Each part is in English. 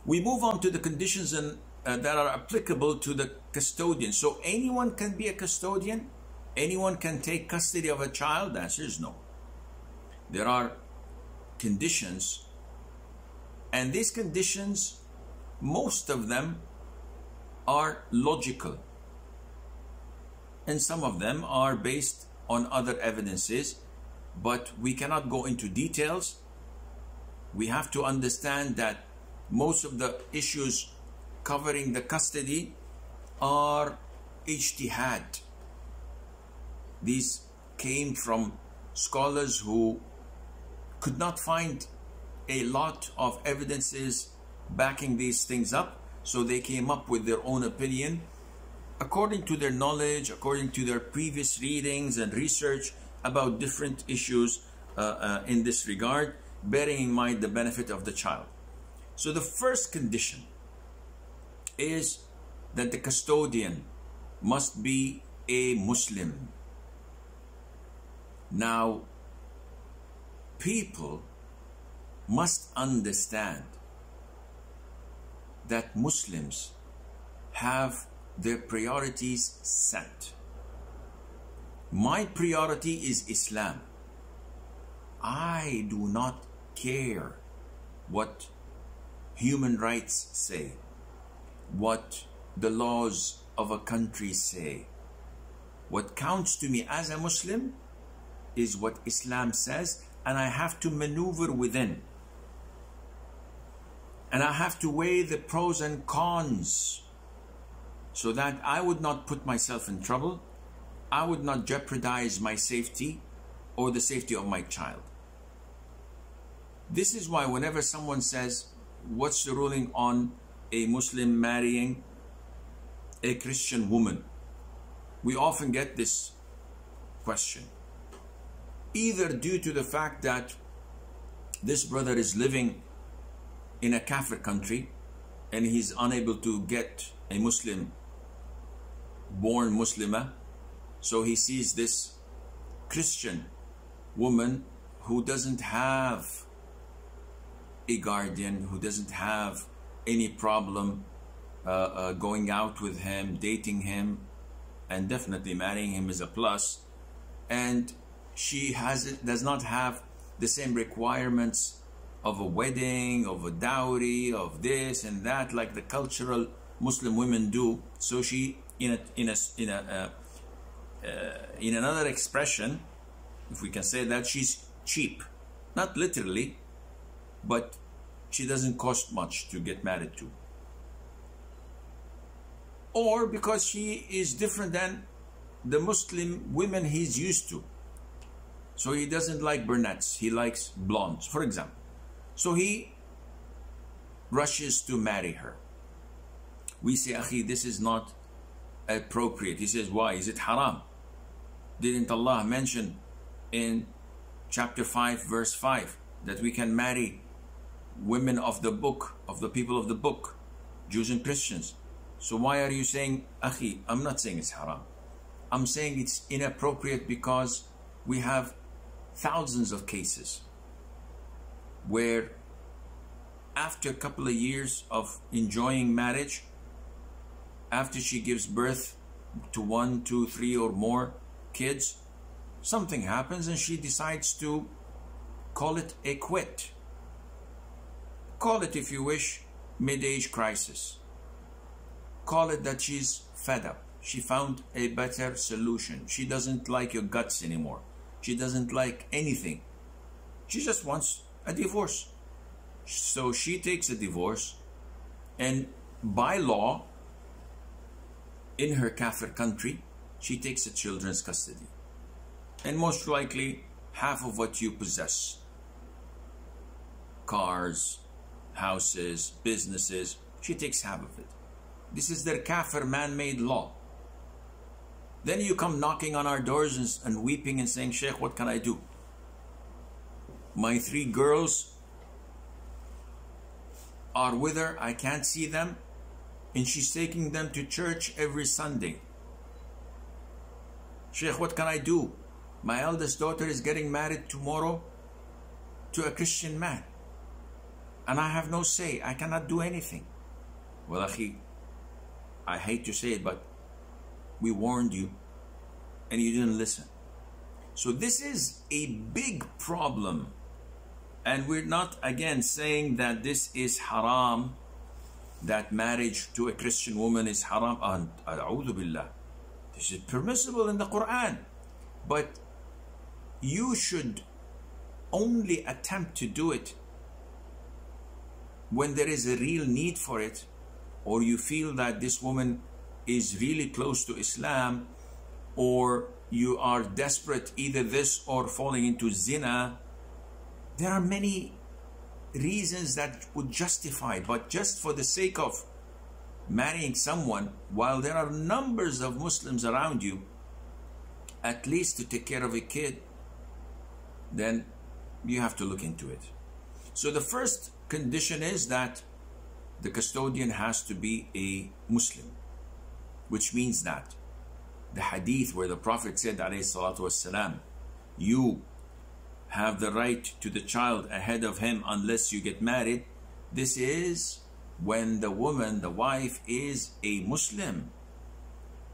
We move on to the conditions that are applicable to the custodian. So anyone can be a custodian? Anyone can take custody of a child? The answer is no. There are conditions, and these conditions, most of them are logical, and some of them are based on other evidences, but we cannot go into details. We have to understand that most of the issues covering the custody are ijtihad. These came from scholars who could not find a lot of evidences backing these things up, so they came up with their own opinion according to their knowledge, according to their previous readings and research about different issues in this regard, bearing in mind the benefit of the child. So the first condition is that the custodian must be a Muslim. Now, people must understand that Muslims have their priorities set. My priority is Islam. I do not care what human rights say, what the laws of a country say. What counts to me as a Muslim is what Islam says, and I have to maneuver within. And I have to weigh the pros and cons so that I would not put myself in trouble, I would not jeopardize my safety or the safety of my child. This is why whenever someone says, what's the ruling on a Muslim marrying a Christian woman, we often get this question. Either due to the fact that this brother is living in a Kafir country and he's unable to get a Muslim born Muslimah, so he sees this Christian woman who doesn't have a guardian, who doesn't have any problem going out with him, dating him, and definitely marrying him is a plus, and she does not have the same requirements of a wedding, of a dowry, of this and that, like the cultural Muslim women do. So she, in another expression, if we can say that, she's cheap. Not literally, but she doesn't cost much to get married to. Or because she is different than the Muslim women he's used to. So he doesn't like brunettes, he likes blondes, for example. So he rushes to marry her. We say, Akhi, this is not appropriate. He says, why? Is it haram? Didn't Allah mention in chapter 5, verse 5, that we can marry women of the book, of the people of the book, Jews and Christians? So why are you saying, Akhi? I'm not saying it's haram. I'm saying it's inappropriate because we have thousands of cases where after a couple of years of enjoying marriage, after she gives birth to 1, 2, 3 or more kids, something happens and she decides to call it a quit. Call it, if you wish, mid-age crisis. Call it that she's fed up. She found a better solution. She doesn't like your guts anymore. She doesn't like anything. She just wants a divorce. So she takes a divorce, and by law, in her Kafir country, she takes the children's custody. And most likely, half of what you possess. Cars, houses, businesses, she takes half of it. This is their Kafir man-made law. Then you come knocking on our doors and weeping and saying, Sheikh, what can I do? My 3 girls are with her, I can't see them, and she's taking them to church every Sunday. Sheikh, what can I do? My eldest daughter is getting married tomorrow to a Christian man. and I have no say. I cannot do anything. Well, akhi, I hate to say it, but we warned you and you didn't listen. So this is a big problem. And we're not, again, saying that this is haram, that marriage to a Christian woman is haram. A'udhu billah. This is permissible in the Quran. But you should only attempt to do it when there is a real need for it, or you feel that this woman is really close to Islam, or you are desperate, either this or falling into zina. There are many reasons that would justify, but just for the sake of marrying someone, while there are numbers of Muslims around you, at least to take care of a kid, then you have to look into it. So the first condition is that the custodian has to be a Muslim, which means that the hadith where the Prophet said, alayhi salatu wassalam, you have the right to the child ahead of him unless you get married. This is when the woman, the wife, is a Muslim.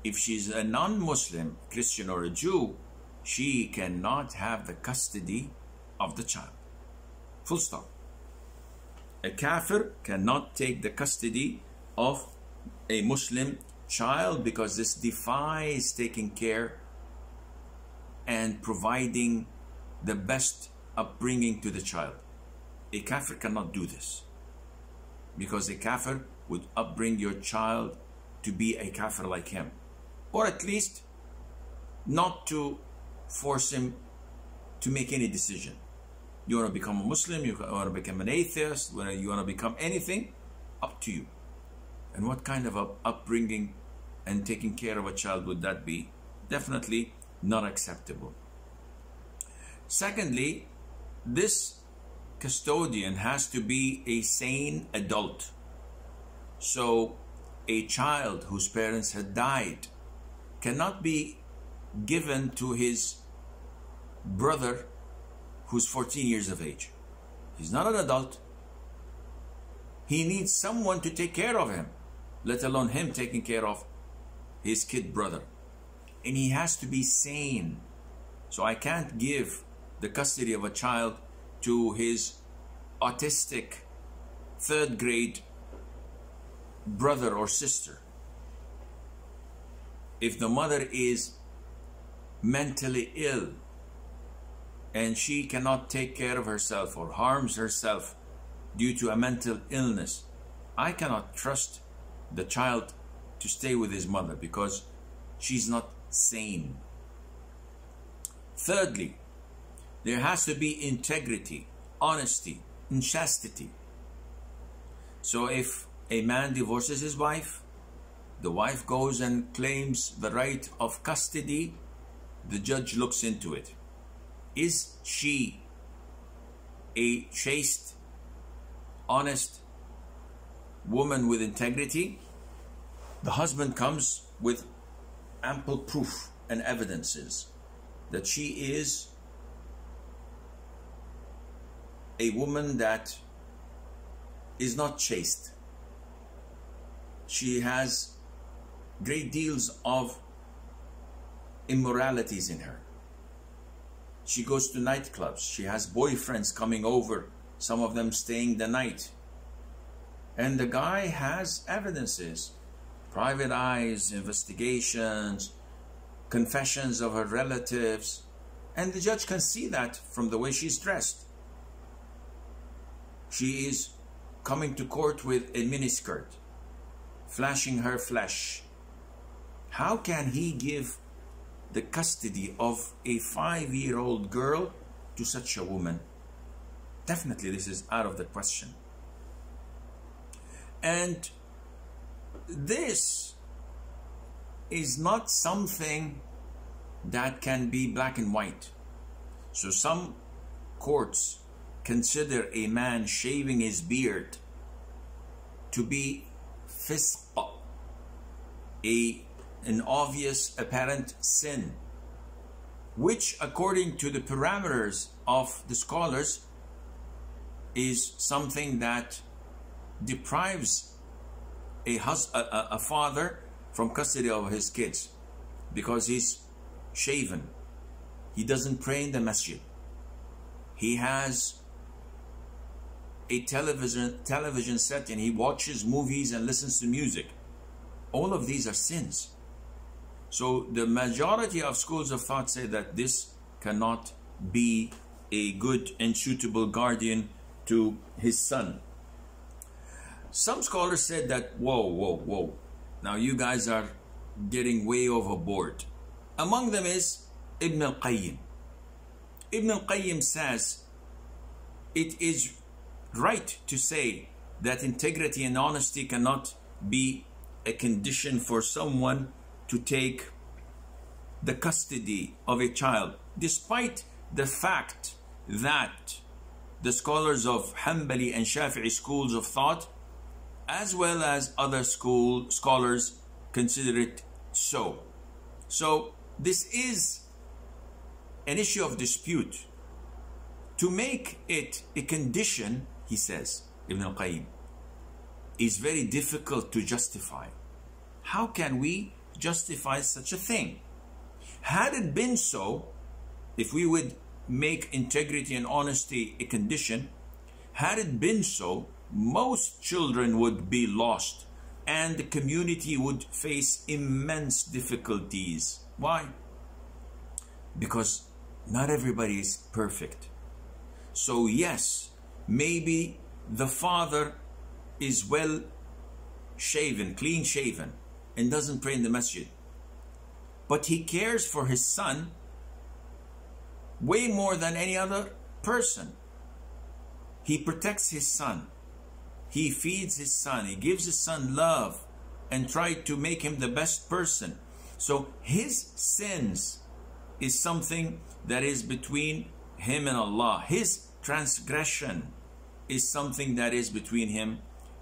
If she's a non-Muslim, Christian or a Jew, she cannot have the custody of the child. Full stop. A kafir cannot take the custody of a Muslim child, because this defies taking care and providing the best upbringing to the child. A kafir cannot do this, because a kafir would upbring your child to be a kafir like him, or at least not to force him to make any decision. You want to become a Muslim, you want to become an atheist, you want to become anything, up to you. And what kind of upbringing and taking care of a child would that be? Definitely not acceptable. Secondly, this custodian has to be a sane adult. So a child whose parents had died cannot be given to his brother who's 14 years of age. He's not an adult. He needs someone to take care of him, let alone him taking care of his kid brother. And he has to be sane. So I can't give the custody of a child to his autistic third grade brother or sister. If the mother is mentally ill and she cannot take care of herself or harms herself due to a mental illness, I cannot trust the child to stay with his mother because she's not sane. Thirdly, there has to be integrity, honesty, and chastity. So if a man divorces his wife, the wife goes and claims the right of custody, the judge looks into it. Is she a chaste, honest woman with integrity? The husband comes with ample proof and evidences that she is a woman that is not chaste. She has great deals of immoralities in her. She goes to nightclubs. She has boyfriends coming over, some of them staying the night. And the guy has evidences, private eyes, investigations, confessions of her relatives, and the judge can see that from the way she's dressed. She is coming to court with a miniskirt, flashing her flesh. How can he give the custody of a 5-year-old girl to such a woman? Definitely this is out of the question. And this is not something that can be black and white. So some courts consider a man shaving his beard to be fisq, an obvious apparent sin, which according to the parameters of the scholars is something that deprives a father from custody of his kids, because he's shaven, he doesn't pray in the masjid, he has a television set and he watches movies and listens to music. All of these are sins. So the majority of schools of thought say that this cannot be a good and suitable guardian to his son. Some scholars said that, whoa, now you guys are getting way overboard. Among them is Ibn al-Qayyim. Ibn al-Qayyim says it is right to say that integrity and honesty cannot be a condition for someone to take the custody of a child, despite the fact that the scholars of Hanbali and Shafi'i schools of thought, as well as other scholars, consider it so. So this is an issue of dispute. To make it a condition, he says, Ibn al-Qayyim, is very difficult to justify. How can we justify such a thing? Had it been so, if we would make integrity and honesty a condition, had it been so, most children would be lost and the community would face immense difficulties. Why? Because not everybody is perfect. So yes, maybe the father is well shaven, clean shaven, and doesn't pray in the masjid, but he cares for his son way more than any other person. He protects his son, he feeds his son, he gives his son love and tries to make him the best person. So his sins is something that is between him and Allah. His transgression is something that is between him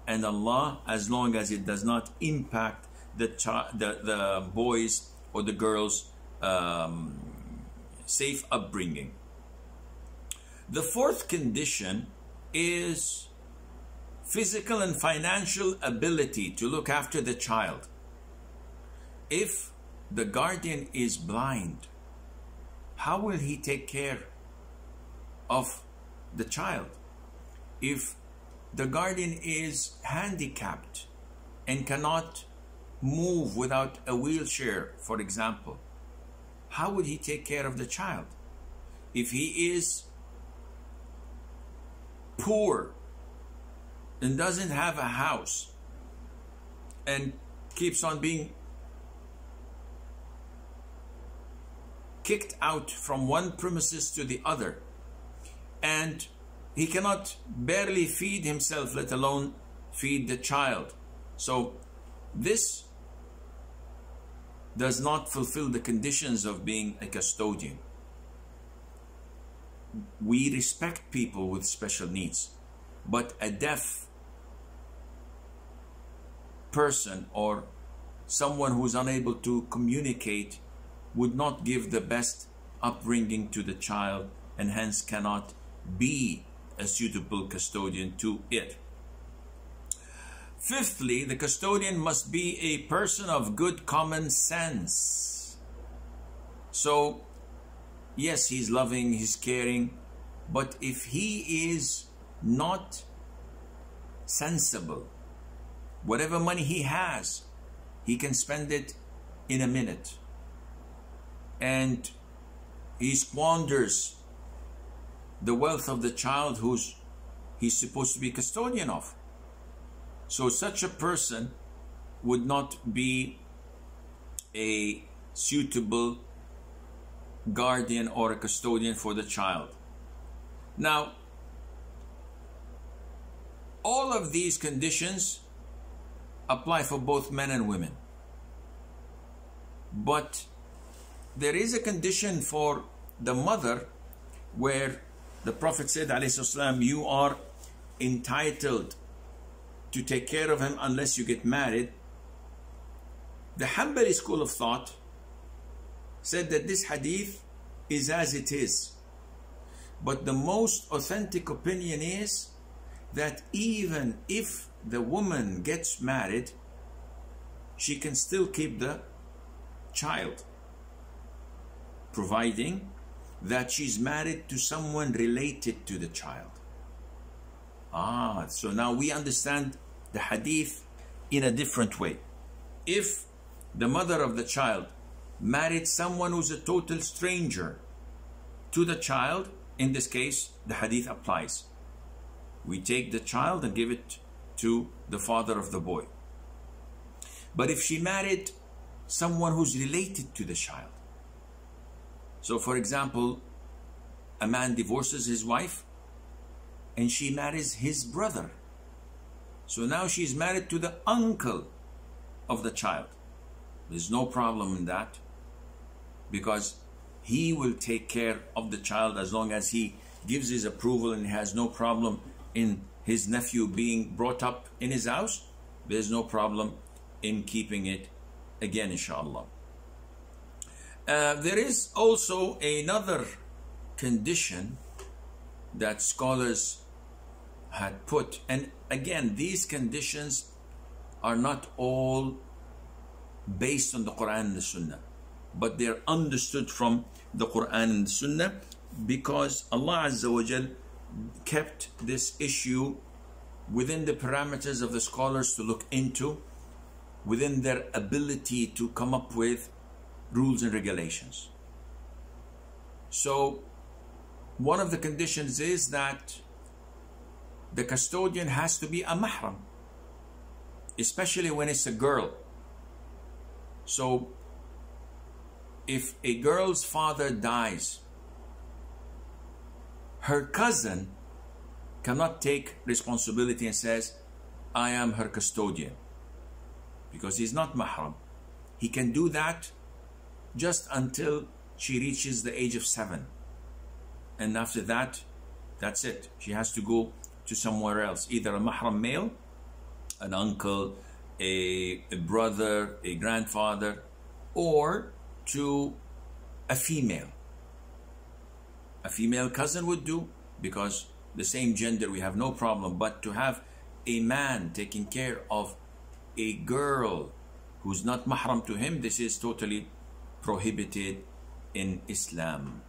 and Allah, as long as it does not impact the boys or the girls' safe upbringing. The fourth condition is physical and financial ability to look after the child. If the guardian is blind, how will he take care of the child? If the guardian is handicapped and cannot move without a wheelchair, for example, how would he take care of the child? If he is poor and doesn't have a house and keeps on being kicked out from one premises to the other, and he cannot barely feed himself, let alone feed the child, so this does not fulfill the conditions of being a custodian. We respect people with special needs, but a deaf person or someone who's unable to communicate would not give the best upbringing to the child, and hence cannot be a suitable custodian to it. Fifthly, the custodian must be a person of good common sense. So, yes, he's loving, he's caring, but if he is not sensible, whatever money he has, he can spend it in a minute, and he squanders the wealth of the child he's supposed to be custodian of. So such a person would not be a suitable guardian or a custodian for the child. Now, all of these conditions apply for both men and women, but there is a condition for the mother where the Prophet said, ﷺ, you are entitled to take care of him unless you get married. The Hanbali school of thought said that this hadith is as it is, but the most authentic opinion is that even if the woman gets married, she can still keep the child, providing that she's married to someone related to the child. So now we understand the hadith in a different way. If the mother of the child married someone who's a total stranger to the child, in this case, the hadith applies. We take the child and give it to the father of the boy. But if she married someone who's related to the child, so for example, a man divorces his wife and she marries his brother. So now she's married to the uncle of the child. There's no problem in that, because he will take care of the child as long as he gives his approval and has no problem in his nephew being brought up in his house. There's no problem in keeping it again, inshallah. There is also another condition that scholars had put, and again, these conditions are not all based on the Quran and the Sunnah, but they're understood from the Quran and the Sunnah, because Allah Azza wa Jal kept this issue within the parameters of the scholars to look into, within their ability to come up with rules and regulations. So one of the conditions is that the custodian has to be a mahram, especially when it's a girl. So if a girl's father dies, her cousin cannot take responsibility and says, I am her custodian, because he's not mahram. He can do that just until she reaches the age of 7. And after that, that's it. She has to go to somewhere else, either a mahram male, an uncle, a brother, a grandfather, or to a female. A female cousin would do, because the same gender, we have no problem. But to have a man taking care of a girl who's not mahram to him, this is totally prohibited in Islam.